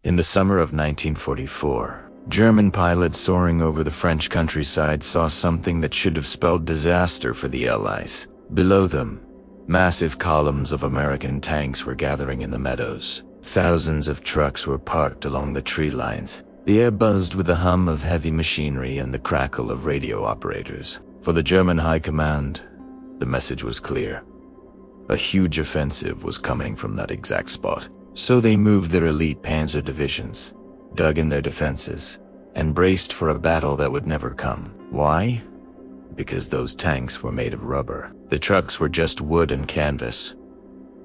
In the summer of 1944, German pilots soaring over the French countryside saw something that should have spelled disaster for the Allies. Below them, massive columns of American tanks were gathering in the meadows. Thousands of trucks were parked along the tree lines. The air buzzed with the hum of heavy machinery and the crackle of radio operators. For the German High Command, the message was clear. A huge offensive was coming from that exact spot. So they moved their elite panzer divisions, dug in their defenses, and braced for a battle that would never come. Why? Because those tanks were made of rubber. The trucks were just wood and canvas.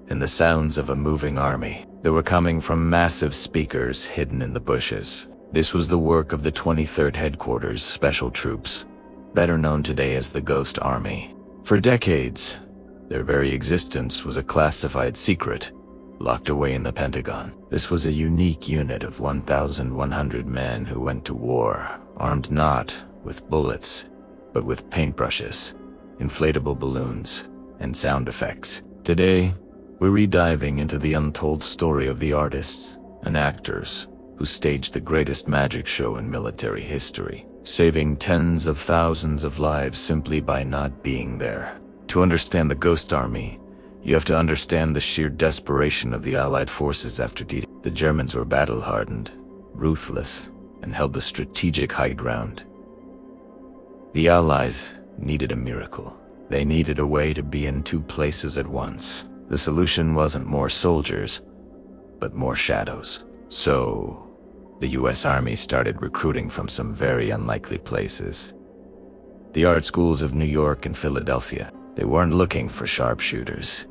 And the sounds of a moving army, they were coming from massive speakers hidden in the bushes. This was the work of the 23rd Headquarters Special Troops, better known today as the Ghost Army. For decades, their very existence was a classified secret, locked away in the Pentagon. This was a unique unit of 1,100 men who went to war, armed not with bullets, but with paintbrushes, inflatable balloons, and sound effects. Today, we're rediving into the untold story of the artists and actors who staged the greatest magic show in military history, saving tens of thousands of lives simply by not being there. To understand the Ghost Army, you have to understand the sheer desperation of the Allied forces after D-Day. The Germans were battle-hardened, ruthless, and held the strategic high ground. The Allies needed a miracle. They needed a way to be in two places at once. The solution wasn't more soldiers, but more shadows. So, the US Army started recruiting from some very unlikely places. The art schools of New York and Philadelphia. They weren't looking for sharpshooters.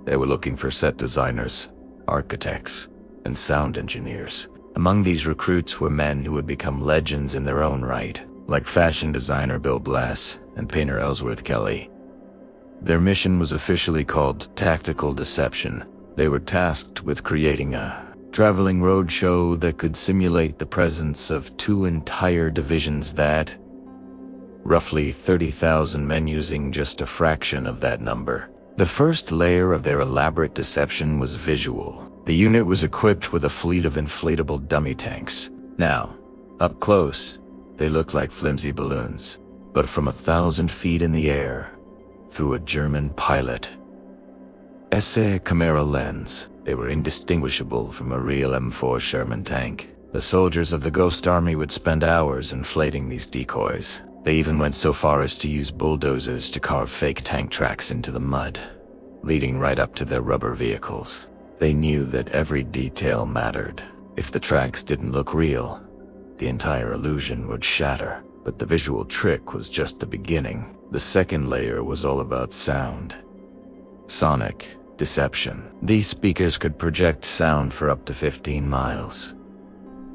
They were looking for set designers, architects, and sound engineers. Among these recruits were men who would become legends in their own right, like fashion designer Bill Blass and painter Ellsworth Kelly. Their mission was officially called Tactical Deception. They were tasked with creating a traveling roadshow that could simulate the presence of two entire divisions that, roughly 30,000 men using just a fraction of that number. The first layer of their elaborate deception was visual. The unit was equipped with a fleet of inflatable dummy tanks. Now, up close, they looked like flimsy balloons, but from 1,000 feet in the air, through a German pilot camera lens, they were indistinguishable from a real M4 Sherman tank. The soldiers of the Ghost Army would spend hours inflating these decoys. They even went so far as to use bulldozers to carve fake tank tracks into the mud, leading right up to their rubber vehicles. They knew that every detail mattered. If the tracks didn't look real, the entire illusion would shatter. But the visual trick was just the beginning. The second layer was all about sound. Sonic deception. These speakers could project sound for up to 15 miles.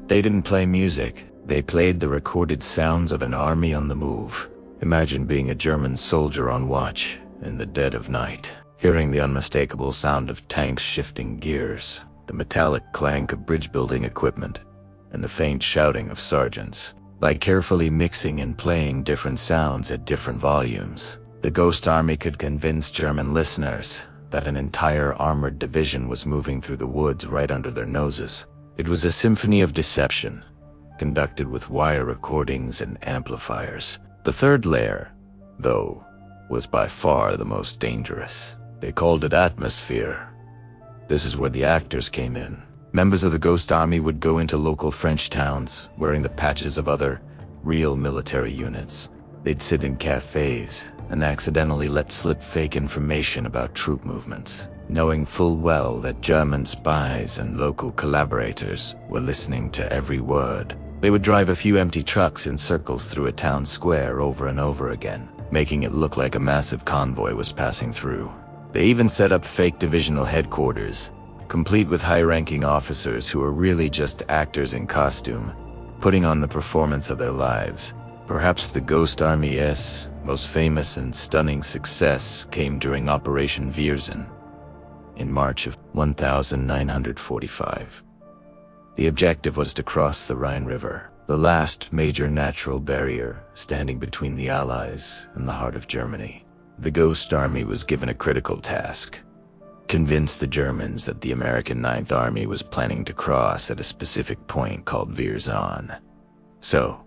They didn't play music. They played the recorded sounds of an army on the move. Imagine being a German soldier on watch in the dead of night, hearing the unmistakable sound of tanks shifting gears, the metallic clank of bridge-building equipment, and the faint shouting of sergeants. By carefully mixing and playing different sounds at different volumes, the Ghost Army could convince German listeners that an entire armored division was moving through the woods right under their noses. It was a symphony of deception, conducted with wire recordings and amplifiers. The third layer, though, was by far the most dangerous. They called it atmosphere. This is where the actors came in. Members of the Ghost Army would go into local French towns, wearing the patches of other, real military units. They'd sit in cafes and accidentally let slip fake information about troop movements, knowing full well that German spies and local collaborators were listening to every word. They would drive a few empty trucks in circles through a town square over and over again, making it look like a massive convoy was passing through. They even set up fake divisional headquarters, complete with high-ranking officers who were really just actors in costume, putting on the performance of their lives. Perhaps the Ghost Army's most famous and stunning success came during Operation Viersen in March of 1945. The objective was to cross the Rhine River, the last major natural barrier standing between the Allies and the heart of Germany. The Ghost Army was given a critical task: convinced the Germans that the American Ninth Army was planning to cross at a specific point called Viersen. So,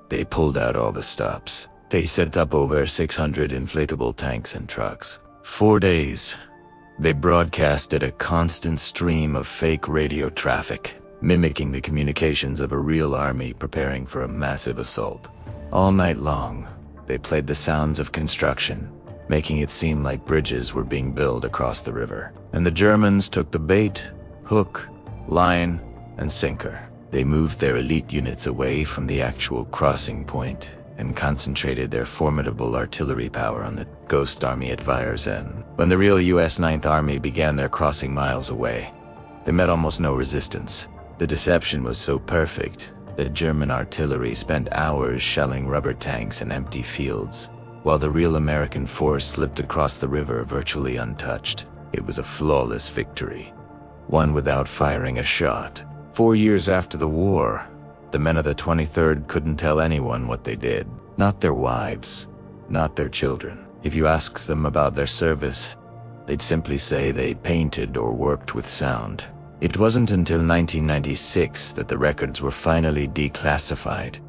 they pulled out all the stops. They set up over 600 inflatable tanks and trucks. 4 days, they broadcasted a constant stream of fake radio traffic, mimicking the communications of a real army preparing for a massive assault. All night long, they played the sounds of construction, making it seem like bridges were being built across the river. And the Germans took the bait, hook, line, and sinker. They moved their elite units away from the actual crossing point and concentrated their formidable artillery power on the ghost army at Viersen. When the real US Ninth Army began their crossing miles away, they met almost no resistance. The deception was so perfect that German artillery spent hours shelling rubber tanks in empty fields, while the real American force slipped across the river virtually untouched. It was a flawless victory, one without firing a shot. 4 years after the war, the men of the 23rd couldn't tell anyone what they did. Not their wives, not their children. If you asked them about their service, they'd simply say they painted or worked with sound. It wasn't until 1996 that the records were finally declassified,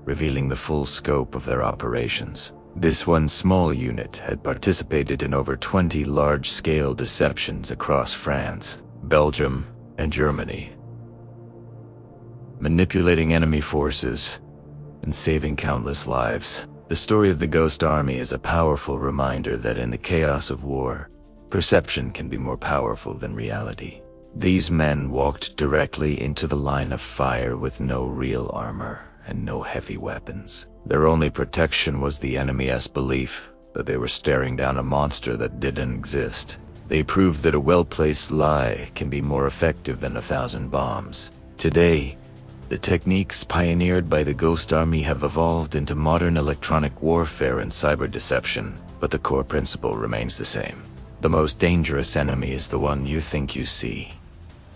revealing the full scope of their operations. This one small unit had participated in over 20 large-scale deceptions across France, Belgium, and Germany, manipulating enemy forces and saving countless lives. The story of the Ghost Army is a powerful reminder that in the chaos of war, perception can be more powerful than reality. These men walked directly into the line of fire with no real armor and no heavy weapons. Their only protection was the enemy's belief that they were staring down a monster that didn't exist. They proved that a well-placed lie can be more effective than 1,000 bombs. Today, the techniques pioneered by the Ghost Army have evolved into modern electronic warfare and cyber deception, but the core principle remains the same. The most dangerous enemy is the one you think you see,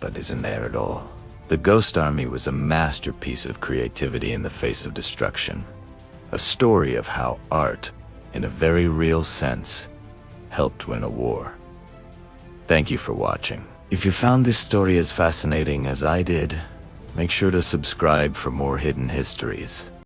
but isn't there at all. The Ghost Army was a masterpiece of creativity in the face of destruction, a story of how art, in a very real sense, helped win a war. Thank you for watching. If you found this story as fascinating as I did, make sure to subscribe for more hidden histories.